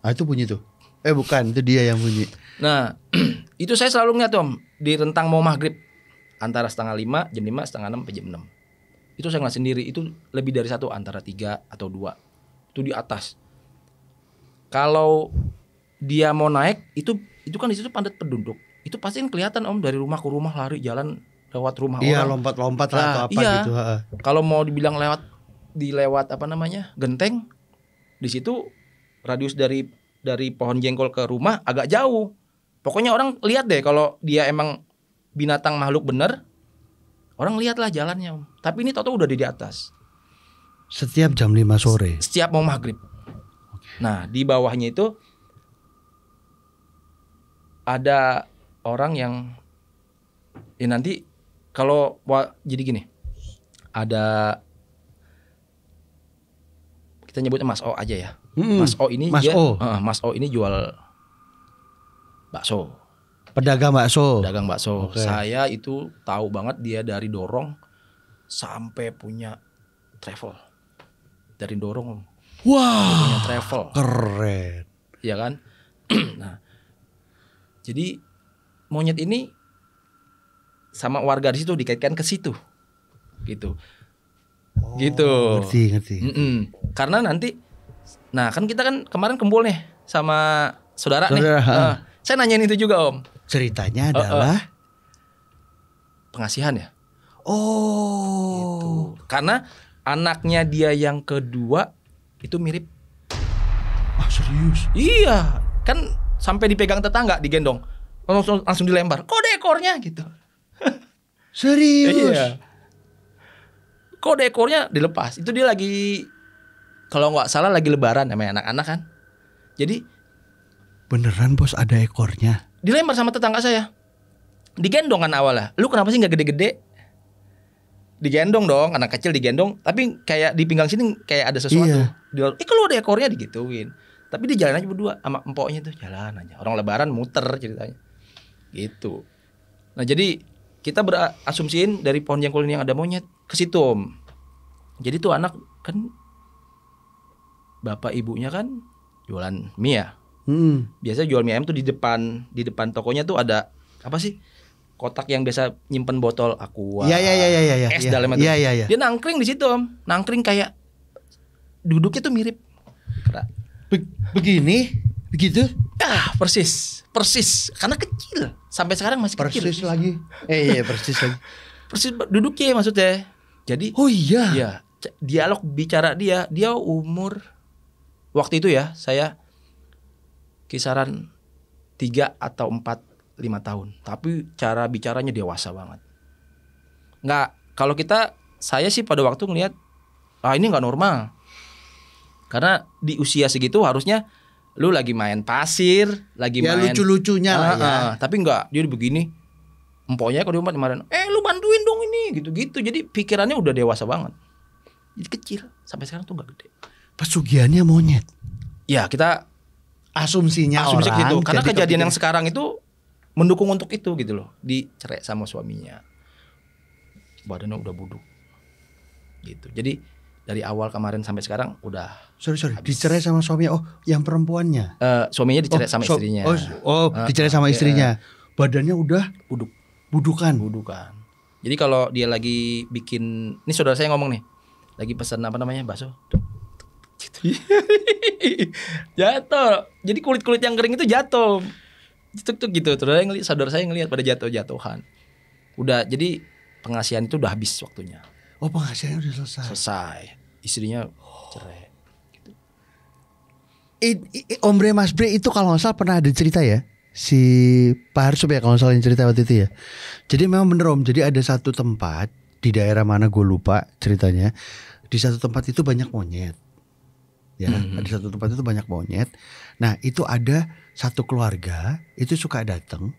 Itu bunyi tuh. Bukan, itu dia yang bunyi. Nah, itu saya selalu ngeliat Om di rentang mau maghrib antara setengah 5, jam 5, setengah 6 sampai jam 6. Itu saya ngeliat sendiri, itu lebih dari satu, antara 3 atau 2. Itu di atas. Kalau dia mau naik, itu kan di situ padat penduduk. Itu pasti kan kelihatan Om, dari rumah ke rumah lari jalan lewat rumah orang. Iya, lompat-lompat lah atau apa gitu. Kalau mau dibilang lewat apa namanya? Genteng. Di situ radius dari pohon jengkol ke rumah agak jauh. Pokoknya orang lihat deh kalau dia emang binatang makhluk bener. Orang lihatlah jalannya Om. Tapi ini tau-tau udah di atas. Setiap jam 5 sore. Setiap mau maghrib. Nah, di bawahnya itu ada orang yang nanti kalau jadi gini. Ada, kita nyebutnya Mas O aja ya. Mas O ini Mas O ini jual bakso. Pedagang bakso. Okay. Saya itu tahu banget dia dari dorong sampai punya travel. Dari dorong. Wah. Punya travel. Keren. Iya kan? Nah. Jadi monyet ini sama warga di situ dikaitkan ke situ. Gitu. Gitu. Ngerti. Karena nanti kan kita kan kemarin kumpul nih sama saudara nih. Saya nanyain itu juga Om. Ceritanya adalah pengasihan ya. oh. Gitu. Karena anaknya dia yang kedua itu mirip. Ah, serius? Iya, kan sampai dipegang tetangga, digendong, langsung dilempar. Kode ekornya gitu. Serius? Iya. Kode ekornya dilepas. Itu dia lagi, kalau nggak salah lagi lebaran sama anak-anak kan. Jadi Beneran bos ada ekornya? dilempar sama tetangga saya. Digendong kan awalnya. Lu kenapa sih nggak gede-gede? Digendong dong, anak kecil digendong. Tapi kayak di pinggang sini kayak ada sesuatu. Iya. Dia, kalau ada ekornya digituin. Tapi dia jalan aja berdua sama empoknya tuh, jalan aja. Orang lebaran muter ceritanya. Gitu. Nah jadi kita berasumsiin dari pohon jengkol ini yang ada monyet ke situ om. Jadi tuh anak kan bapak ibunya kan jualan mie ya. Biasa jual mie ayam tuh di depan tokonya tuh ada apa sih? Kotak yang biasa nyimpen botol aqua. Iya. Es dalamnya tuh. Iya. Dia nangkring di situ om. Nangkring kayak duduknya tuh mirip. Begini, begitu? Ah, persis. Karena kecil. Sampai sekarang masih kecil. Persis lagi. Iya persis lagi. Persis duduknya maksudnya. Jadi Oh iya. ya, dialog bicara dia umur waktu itu ya, saya kisaran 3 atau 4, 5 tahun. Tapi cara bicaranya dewasa banget. Nggak, kalau saya sih pada waktu ngelihat ini nggak normal. Karena di usia segitu harusnya lu lagi main pasir, lagi Ya main lucu-lucunya lah ya. Tapi enggak, dia begini. Empoknya kalau dia kemarin, lu bantuin dong ini, gitu-gitu. Jadi pikirannya udah dewasa banget. Jadi kecil, sampai sekarang tuh enggak gede. Pesugihannya monyet. Ya, kita Asumsinya asumsi orang. gitu. Karena jadi kejadian yang kepikiran. sekarang itu mendukung untuk itu gitu loh. Dicerai sama suaminya. Badannya udah buduk. Gitu. Jadi dari awal kemarin sampai sekarang udah Sorry. habis. Dicerai sama suaminya. Oh, yang perempuannya. Suaminya dicerai sama istrinya. Dicerai sama istrinya. Badannya udah budukan. Budukan. Jadi kalau dia lagi bikin, ini saudara saya ngomong nih, lagi pesan apa namanya bakso, gitu. Jatuh. Jadi kulit yang kering itu jatuh, gitu. Terus saudara saya ngelihat pada jatuhan. Udah, jadi pengasihan itu udah habis waktunya. Oh, penghasilannya udah Selesai. Istrinya cerai. Ombre Mas Bre itu kalau nggak salah pernah ada cerita ya, si Pak Harsup ya kalau nggak salah yang cerita waktu itu ya. Jadi memang bener om. Jadi ada satu tempat di daerah mana gue lupa ceritanya. Di satu tempat itu banyak monyet. Ya, di satu tempat itu banyak monyet. Nah itu ada satu keluarga itu suka datang.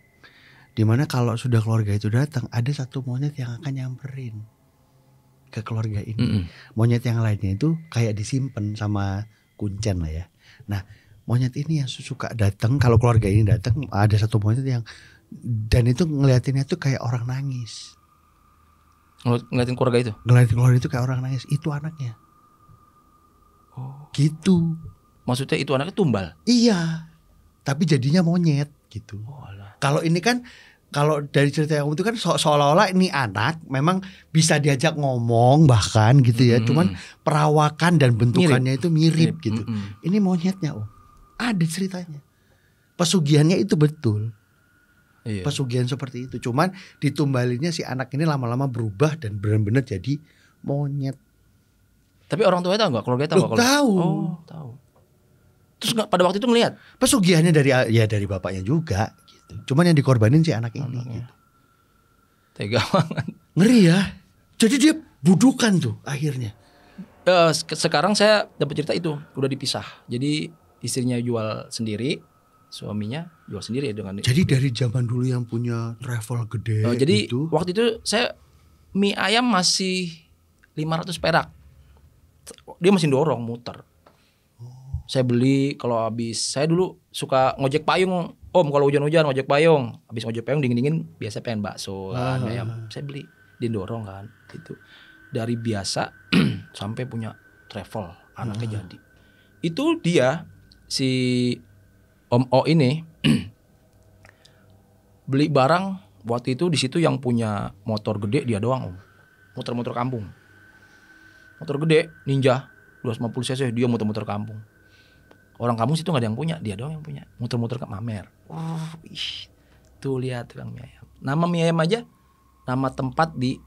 Dimana kalau sudah keluarga itu datang, ada satu monyet yang akan nyamperin ke keluarga ini. Monyet yang lainnya itu kayak disimpan sama kuncen lah ya. Nah monyet ini yang suka datang, kalau keluarga ini datang, ada satu monyet yang, dan itu ngeliatinnya tuh kayak orang nangis. Ngeliatin keluarga itu? Ngeliatin keluarga itu kayak orang nangis. Itu anaknya. Gitu. Maksudnya itu anaknya tumbal? Iya. Tapi jadinya monyet gitu. Kalau ini kan, kalau dari cerita yang itu kan seolah-olah ini anak memang bisa diajak ngomong bahkan gitu ya. Cuman perawakan dan bentukannya itu mirip gitu. Ini monyetnya om. Ada ceritanya. Pesugihannya itu betul. Iya. Pesugihan seperti itu. Cuman ditumbalinnya si anak ini lama-lama berubah dan benar-benar jadi monyet. Tapi orang tuanya tahu nggak? Keluarga tahu nggak? Tahu. Oh, tahu. Terus nggak pada waktu itu ngelihat? Pesugihannya dari bapaknya juga gitu. Cuman yang dikorbanin si anak ini gitu. Tega banget. Ngeri ya. Jadi dia budukan tuh akhirnya. Sekarang saya dapat cerita itu udah dipisah. Jadi istrinya jual sendiri, suaminya jual sendiri dengan. Jadi dari zaman dulu yang punya travel gede jadi gitu. waktu itu saya mie ayam masih 500 perak. Dia masih dorong muter. Saya beli kalau habis, saya dulu suka ngojek payung om, kalau hujan-hujan ngojek payung, habis ngojek payung dingin-dingin biasa pengen bakso kan, ayam, saya beli, dia dorong kan gitu. Dari biasa sampai punya travel, anaknya jadi. Itu dia si Om O ini beli barang waktu itu di situ, yang punya motor gede dia doang om, muter-muter kampung. Motor gede Ninja 250 cc, dia muter-muter kampung. Orang kampung situ nggak ada yang punya, dia doang yang punya. Muter-muter ke mamer. Tuh lihat tukang mie ayam. Nama mie ayam aja nama tempat di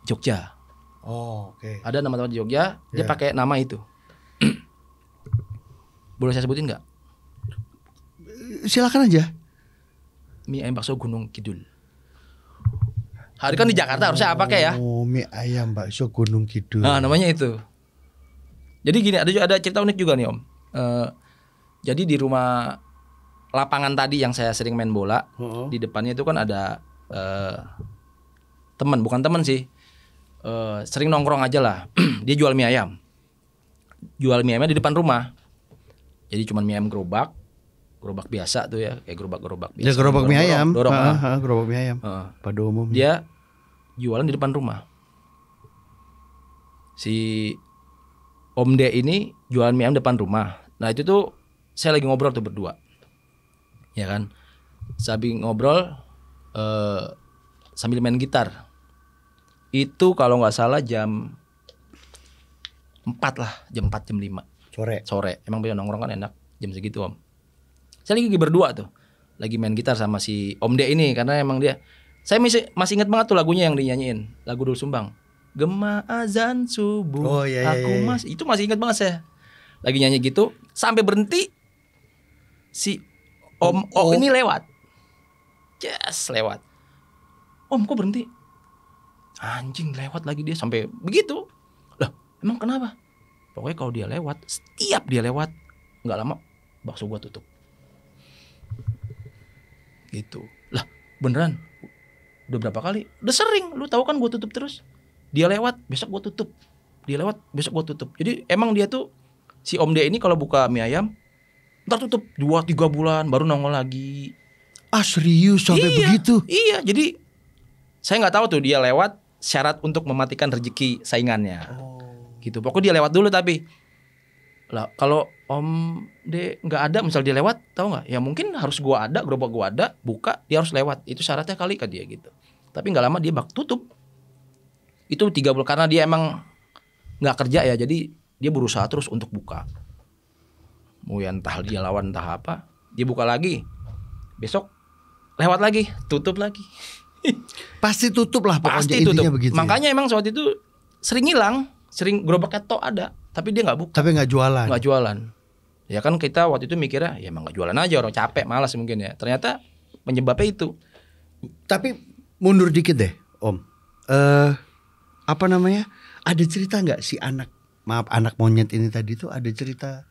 Jogja. Oh, oke. Ada nama tempat di Jogja, dia pakai nama itu. Boleh saya sebutin nggak? Silakan aja. Mie ayam bakso Gunung Kidul. Hari kan di Jakarta harusnya apa kayak ya? Oh, mie ayam bakso Gunung Kidul. Nah, namanya itu. Jadi gini, ada cerita unik juga nih Om. Jadi di rumah lapangan tadi yang saya sering main bola, di depannya itu kan ada teman, bukan teman sih, sering nongkrong aja lah. Dia jual mie ayam. Jual mie ayamnya di depan rumah. Jadi cuma mie ayam gerobak biasa tuh ya, kayak gerobak biasa. Ya gerobak mie ayam. Dorong. Gerobak mie ayam. Pada umumnya. Dia jualan di depan rumah. Si Om D ini jualan mie ayam depan rumah. Nah itu tuh saya lagi ngobrol tuh berdua, ya kan. Sambil ngobrol sambil main gitar. Itu kalau nggak salah jam 4 lah, jam 4 jam 5 sore. Emang beliau nongkrong kan enak jam segitu Om. Saya lagi berdua tuh, lagi main gitar sama si Om D ini karena emang dia. Saya masih ingat banget tuh lagunya yang dinyanyiin, lagu Doel Sumbang. Gema azan subuh, itu masih ingat banget saya. Lagi nyanyi gitu, sampai berhenti si Om ini lewat. Yes, lewat. Om kok berhenti? Anjing lewat lagi dia sampai begitu. Lah, emang kenapa? Pokoknya kalau dia lewat, setiap dia lewat, nggak lama bakso gua tutup. Gitu. Lah, beneran? Udah berapa kali? Udah sering. Lu tahu kan gua tutup terus. Dia lewat, besok gua tutup. Dia lewat, besok gua tutup. Jadi emang dia tuh si Om D ini kalau buka mie ayam, ntar tutup 2-3 bulan baru nongol lagi. Ah serius sampai begitu? Iya, jadi saya nggak tahu tuh dia lewat syarat untuk mematikan rezeki saingannya. Gitu. Pokoknya dia lewat dulu tapi lah kalau Om D nggak ada, misal dia lewat, tahu nggak? Ya mungkin harus gua ada, gerobak gua ada, buka, dia harus lewat. Itu syaratnya kali ke dia gitu. Tapi nggak lama dia tutup. Itu 3 bulan karena dia emang nggak kerja ya, jadi dia berusaha terus untuk buka. Mau yang entah dia lawan entah apa, dia buka lagi. Besok lewat lagi, tutup lagi. Pasti tutup lah pokoknya. Pasti tutup. Begitu Makanya ya? emang saat itu sering hilang, sering gerobaknya tok ada, tapi dia nggak buka. Tapi nggak jualan. Nggak jualan. Ya kan kita waktu itu mikirnya ya emang nggak jualan aja, orang capek, malas mungkin ya. Ternyata penyebabnya itu. Tapi mundur dikit deh, Om. Apa namanya? Ada cerita nggak si anak monyet ini tadi tuh ada cerita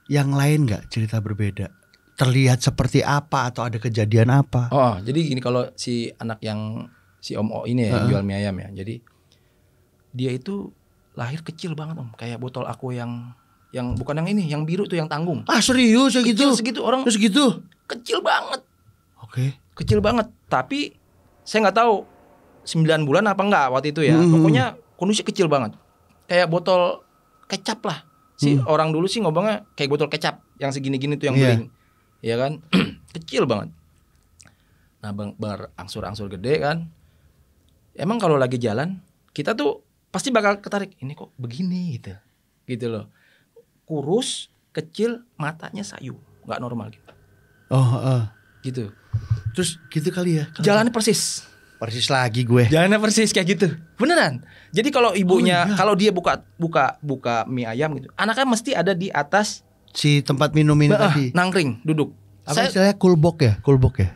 yang lain nggak? Cerita berbeda? Terlihat seperti apa atau ada kejadian apa? Oh, jadi gini, kalau si anak yang si Om O ini ya, yang jual mie ayam ya. Jadi dia itu lahir kecil banget Om, kayak botol aku yang bukan yang ini, yang biru tuh yang tanggung. Ah serius segitu? Segitu orang. Terus gitu? Kecil banget. Oke. Kecil banget. Tapi saya nggak tahu 9 bulan apa enggak waktu itu ya. Pokoknya kondisi kecil banget. Kayak botol kecap lah. Si orang dulu sih ngomongnya kayak botol kecap yang segini-gini tuh yang beling. Ya kan? Kecil banget. Nah, berangsur-angsur gede kan. Emang kalau lagi jalan, kita tuh pasti bakal ketarik. Ini kok begini gitu. Gitu loh. Kurus, kecil, matanya sayu, nggak normal gitu. Gitu. Terus gitu kali ya. Jalannya persis lagi gue. Jalannya persis kayak gitu. Beneran. Jadi kalau ibunya, kalau dia buka mie ayam gitu, anaknya mesti ada di atas si tempat minum ini tadi. Nangkring, duduk. Apa istilahnya kulbok ya?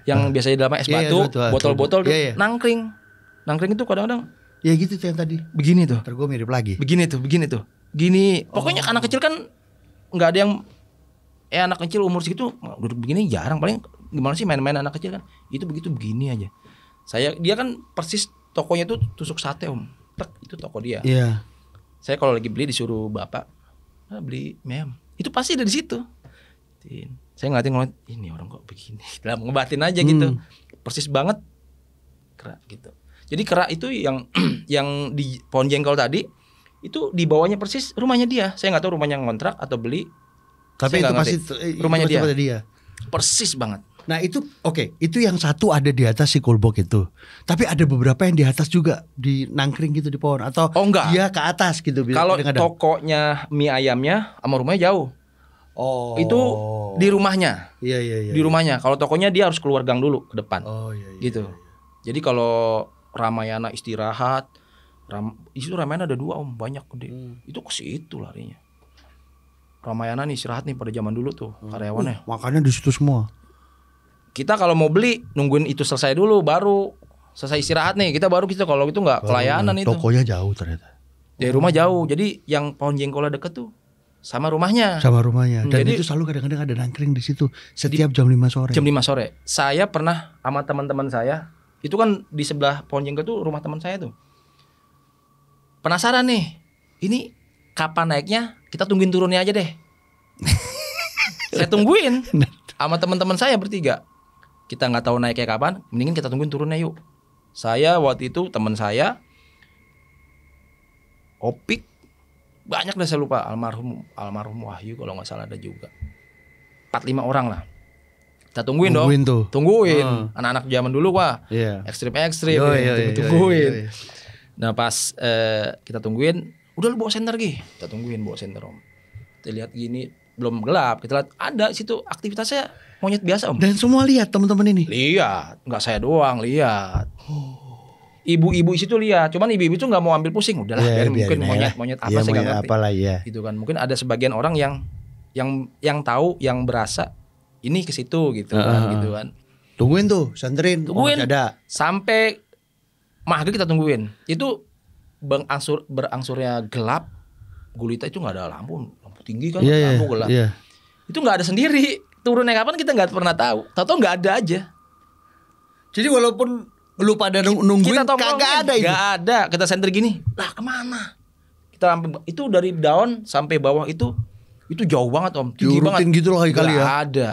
Yang biasanya di dalamnya es batu, botol-botol tuh, nangkring. Nangkring itu kadang-kadang ya gitu tuh yang tadi. Begini tuh. Ntar gue mirip lagi. Begini tuh. Gini. Pokoknya anak kecil kan nggak ada yang anak kecil umur segitu duduk begini jarang. Paling gimana sih main-main anak kecil kan? Itu begitu begini aja. Dia kan persis tokonya tuh tusuk sate Om. Itu toko dia. Iya. Saya kalau lagi beli disuruh bapak, beli mie ayam. Itu pasti dari situ. Saya ngeliat ini orang kok begini. Dalam ngebatin aja gitu. Persis banget kerak gitu. Jadi kerak itu yang yang di pohon jengkol tadi itu di bawahnya persis rumahnya dia. Saya nggak tahu rumahnya ngontrak atau beli. Tapi itu pasti rumahnya dia. Persis banget. Nah itu itu yang satu ada di atas si kulbok itu. Tapi ada beberapa yang di atas juga di nangkring gitu di pohon atau enggak. Dia ke atas gitu. Kalau tokonya mie ayamnya sama rumahnya jauh. Oh. Itu di rumahnya. Iya iya iya. Di rumahnya. Kalau tokonya dia harus keluar gang dulu ke depan. Oh iya iya. Gitu. Jadi kalau Ramayana istirahat, itu Ramayana ada 2 om, banyak gede. Itu ke situ larinya. Ramayana nih istirahat nih pada zaman dulu tuh karyawannya. Makannya di situ semua. Kita kalau mau beli nungguin itu selesai dulu, baru selesai istirahat nih kita baru gitu. Kalau itu nggak pelayanan itu. Tokonya jauh ternyata. Dari rumah jauh. Jadi yang pohon jengkolnya deket tuh sama rumahnya. Sama rumahnya. Dan Jadi itu selalu kadang-kadang ada nangkring di situ setiap jam 5 sore. Jam 5 sore. Saya pernah sama teman-teman saya, itu kan di sebelah pohon jengkol tuh rumah teman saya tuh. Penasaran nih. Ini kapan naiknya? Kita tungguin turunnya aja deh. Saya tungguin sama teman-teman saya bertiga. Kita nggak tahu naiknya kapan, mendingan kita tungguin turunnya yuk. Saya waktu itu teman saya Opik, banyak deh saya lupa, almarhum Wahyu kalau nggak salah ada juga. 4-5 orang lah. Kita tungguin dong. Tungguin. Anak-anak zaman dulu ekstrim. Tungguin. Nah pas kita tungguin, udah lu bawa senter Gi. Kita tungguin bawa senter om. Kita lihat gini belum gelap. Kita lihat ada situ aktivitasnya monyet biasa om. Dan semua lihat teman-teman ini. Lihat, nggak saya doang lihat. Ibu-ibu di situ lihat, cuman ibu-ibu itu nggak mau ambil pusing, udahlah biarin mungkin monyet apa saya nggak ngerti. Apalah ya. Gitu kan, mungkin ada sebagian orang yang tahu, yang berasa ini ke situ gitu kan. Tungguin tuh, senterin. Tungguin. Ada. Sampai maghrib kita tungguin. Itu berangsurnya gelap, gulita itu nggak ada lampu tinggi kan, lampu gelap. Iya. Itu nggak ada sendiri. Turunnya kapan kita nggak pernah tahu. Tahu nggak ada aja. Jadi walaupun lu pada nungguin kagak ada itu. Gak ada. Kita senter gini. Lah kemana? Kita itu dari daun sampai bawah itu jauh banget om. Tinggi banget. Gitu loh kali ya. Ada.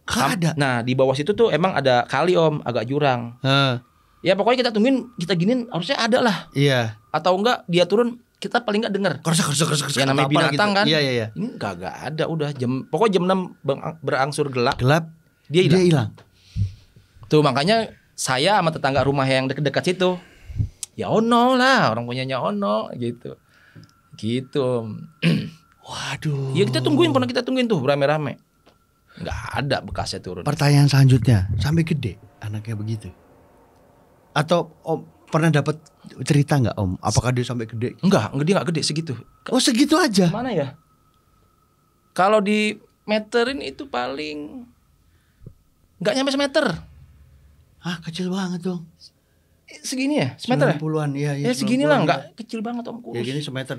Ada. Nah di bawah situ tuh emang ada kali om, agak jurang. Ya pokoknya kita tungguin, kita giniin harusnya ada lah. Iya. Atau enggak dia turun, kita paling enggak denger. Kerasa. Ya namanya binatang gitu. Kan. Iya. Ini kagak ada. Udah pokoknya jam 6 berangsur gelap. Dia hilang. Tuh makanya saya sama tetangga rumah yang dekat-dekat situ, ya ono lah, orang punyanya ono gitu. Waduh. Ya kita tungguin tuh rame-rame. Nggak ada bekasnya turun. Pertanyaan selanjutnya, sampai gede anaknya begitu? Atau om pernah dapat cerita nggak om? Apakah dia sampai gede? Enggak, dia nggak gede segitu. Oh segitu aja? Mana ya? Kalau di meterin itu paling nggak nyampe semeter. Kecil banget dong. Segini ya? Semeter ya? 90-an, iya. Ya segini lah, enggak kecil banget om. Ya gini semeter.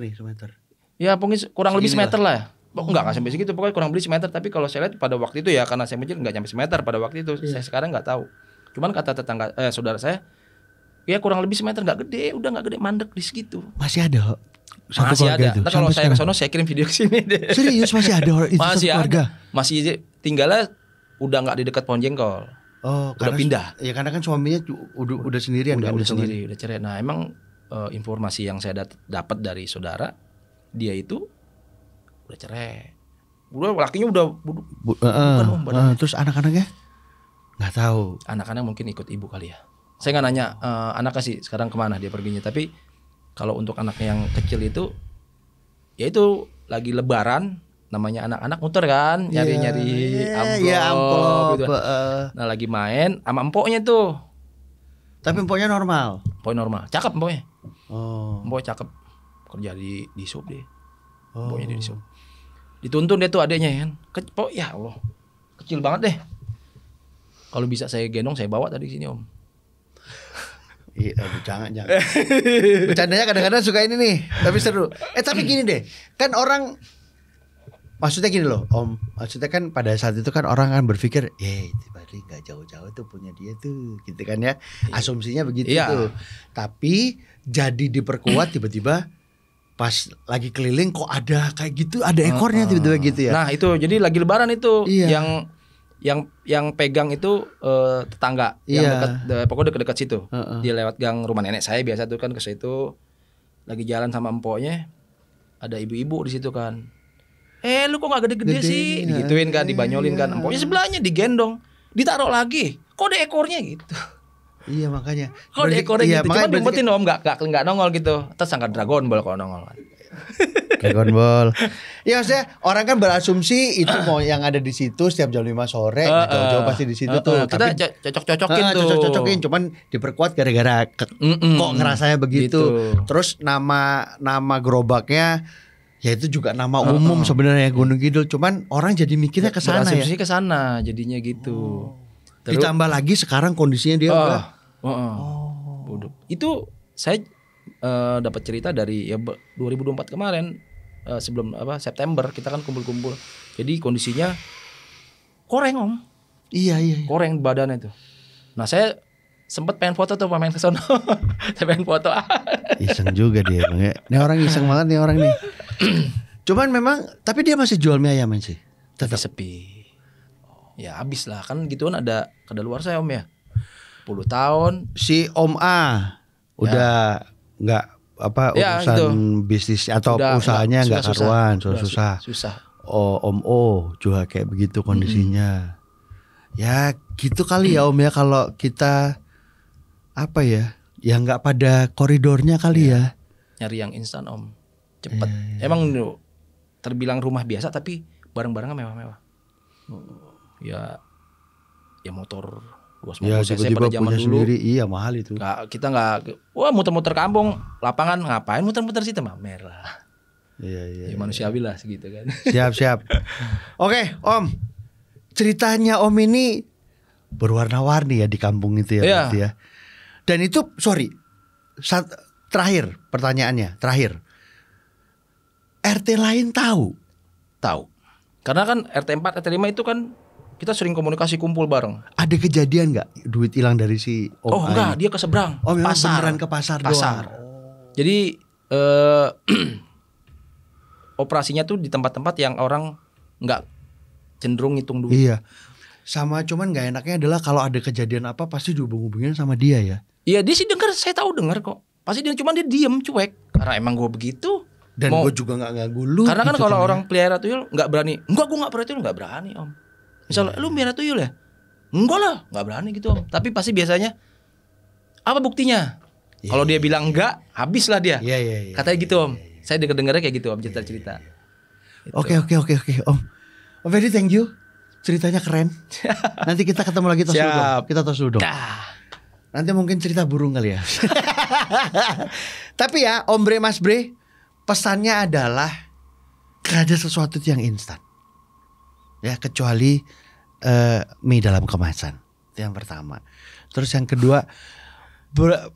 Ya pokoknya kurang lebih semeter lah. Enggak sampai segitu, pokoknya kurang lebih semeter. Tapi kalau saya lihat pada waktu itu ya, karena saya kecil enggak nyampe semeter pada waktu itu. Saya sekarang enggak tahu. Cuman kata tetangga saudara saya, ya kurang lebih semeter, enggak gede, udah enggak gede, mandek di segitu. Masih ada satu masih keluarga ada. itu. Nah, kalau saya ke sono saya kirim video ke sini deh. Serius masih ada itu masih satu keluarga? Masih tinggalnya udah enggak di dekat pohon jengkol. Udah pindah. Ya karena kan suaminya udah sendirian kan. Udah sendiri, udah cerai. Nah, emang informasi yang saya dapat dari saudara, dia itu udah cerai. Udah lakinya udah terus anak-anaknya nggak tahu. Anak-anak mungkin ikut ibu kali ya. Saya nggak nanya anaknya sih sekarang kemana dia perginya. Tapi kalau untuk anaknya yang kecil itu, ya itu lagi lebaran. Namanya anak-anak muter kan, nyari-nyari amplop gitu. Nah lagi main sama empoknya tuh. Tapi empoknya normal. Empoknya normal, cakep empoknya. Empoknya cakep, kerja di sub deh. Empoknya di sub. Dituntun dia tuh adeknya kan. Kepok ya Allah, kecil banget deh. Kalau bisa saya gendong, saya bawa tadi sini om. Iya, jangan. Bercandanya kadang-kadang suka ini nih, tapi seru. Tapi gini deh, kan orang. Maksudnya gini loh om, maksudnya kan pada saat itu kan orang kan berpikir, Bari nggak jauh-jauh tuh punya dia tuh, gitu kan ya, asumsinya begitu tuh. Tapi jadi diperkuat tiba-tiba pas lagi keliling kok ada kayak gitu, ada ekornya tiba-tiba gitu ya. Nah itu jadi lagi lebaran itu yang pegang itu tetangga yang dekat, pokoknya dekat situ. Dia lewat gang rumah nenek saya biasa tuh kan ke situ, lagi jalan sama empoknya, ada ibu-ibu di situ kan. Lu kok gak gede-gede sih? Digituin kan, dibanyolin kan. Empoknya sebelahnya digendong, ditaruh lagi. Kok ada ekornya gitu? Iya makanya. Kok ada ekornya gitu? Cuma diumpetin om, gak nongol gitu. Terus sangka Dragon Ball kalau nongol kan. Dragon Ball. Ya maksudnya orang kan berasumsi itu mau yang ada di situ setiap jam 5 sore, jauh-jauh pasti di situ tuh. Kita Tapi cocok-cocokin tuh. cocok-cocokin, cuman diperkuat gara-gara kok ngerasanya begitu. Gitu. Terus nama gerobaknya ya itu juga nama umum sebenarnya Gunung Kidul, cuman orang jadi mikirnya ke sana ya. Berasumsi ke sana jadinya gitu. Ditambah lagi sekarang kondisinya dia udah Bodoh. Itu saya dapat cerita dari ya 2024 kemarin, sebelum September kita kan kumpul-kumpul. Jadi kondisinya koreng om. Iya. Koreng badannya tuh. Nah saya sempat pengen foto tuh pemain kesono. Saya pengen foto. Iseng juga dia bang ya. Ini orang iseng banget nih orang nih. Cuman memang tapi dia masih jual mie ayam sih. Tapi sepi. Ya habis lah kan gituan ada kadaluarsa ya om ya. 10 tahun. Si Om A udah nggak urusan gitu. bisnis atau Udah, usahanya nggak karuan, susah. Oh Om O juga kayak begitu kondisinya. Ya gitu kali ya Om ya, kalau kita ya nggak pada koridornya kali ya. Nyari yang instan om, cepet. Emang terbilang rumah biasa tapi barang-barangnya mewah-mewah. Ya motor 250 Ya cc tiba-tiba pada zaman punya dulu. sendiri, iya mahal itu. Kita nggak, muter-muter kampung, lapangan ngapain muter-muter situ, mamer lah. Iya. Ya, manusiawi lah segitu kan. Siap. Oke Om, ceritanya Om ini berwarna-warni ya di kampung itu ya, berarti ya. Dan itu terakhir pertanyaannya, RT lain tahu? Karena kan RT 4, RT 5 itu kan kita sering komunikasi kumpul bareng. Ada kejadian nggak duit hilang dari si Om? Oh enggak, dia ke seberang. Oh memang pasar. beneran ke pasar doang. Jadi operasinya tuh di tempat-tempat yang orang nggak cenderung ngitung duit. Iya. Sama cuman nggak enaknya adalah kalau ada kejadian apa pasti dihubung-hubungin sama dia ya. Iya dia sih dengar, saya tahu dengar kok. Pasti dia cuman dia diem cuek. Karena emang gue begitu. Dan gue juga nggak nganggu lu. Karena kan gitu kalau ya. orang pelihara tuyul nggak berani. Enggak, gue nggak pelihara tuyul, nggak berani om. Misalnya lu pelihara tuyul ya? Enggak lah, nggak berani gitu om. Tapi pasti biasanya apa buktinya? Kalau dia bilang enggak, habis lah dia. Iya. Katanya gitu om. Saya dengar-dengarnya kayak gitu om, cerita-cerita. Oke Om. Om Ferdi thank you. Ceritanya keren. Nanti kita ketemu lagi tos dulu dong. Kita tos dulu dong. Nanti mungkin cerita burung kali ya. Tapi ya Om Bre Mas Bre, pesannya adalah gak ada sesuatu yang instan. Ya kecuali mie dalam kemasan. Itu yang pertama. Terus yang kedua,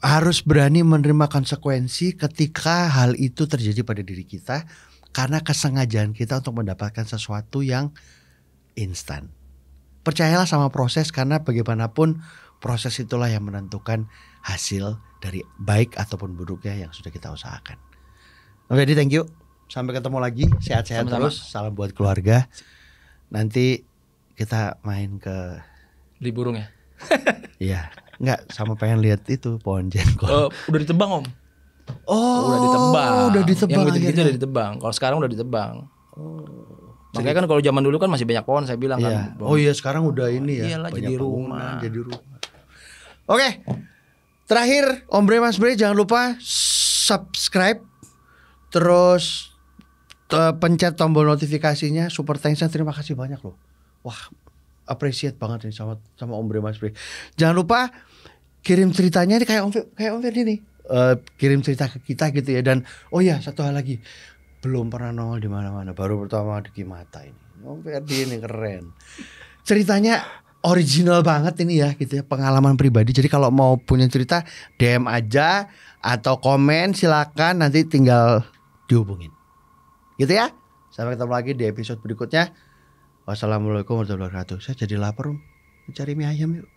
harus berani menerima konsekuensi ketika hal itu terjadi pada diri kita, karena kesengajaan kita untuk mendapatkan sesuatu yang instan. Percayalah sama proses, karena bagaimanapun proses itulah yang menentukan hasil dari baik ataupun buruknya yang sudah kita usahakan. Oke, jadi thank you. Sampai ketemu lagi. Sehat-sehat terus. Salam buat keluarga. Nanti kita main ke Beli burung ya? Iya. Enggak, sama pengen lihat itu pohon jengkol. Udah ditebang om. Udah ditebang. Yang gitu-gitu udah ditebang. Kalau sekarang udah ditebang. Makanya kan kalau zaman dulu kan masih banyak pohon, saya bilang kan. Oh iya, sekarang udah ini ya. Iyalah, banyak jadi bangunan, rumah. jadi rumah. Oke. Terakhir Om Bre Mas Bre, jangan lupa subscribe. Terus pencet tombol notifikasinya. Super thanks-nya, terima kasih banyak loh. Wah, appreciate banget nih sama Om Bre Mas Bre. Jangan lupa kirim ceritanya nih kayak Om Ferdi nih. Kirim cerita ke kita gitu ya. Dan oh ya, satu hal lagi, belum pernah nongol di mana-mana, baru pertama di Kimata ini. Om Ferdi ini keren. Ceritanya original banget ini ya gitu ya, pengalaman pribadi. Jadi kalau mau punya cerita DM aja atau komen, silakan, nanti tinggal dihubungin. Gitu ya. Sampai ketemu lagi di episode berikutnya. Wassalamualaikum warahmatullahi wabarakatuh. Saya jadi lapar, Om. Cari mie ayam yuk.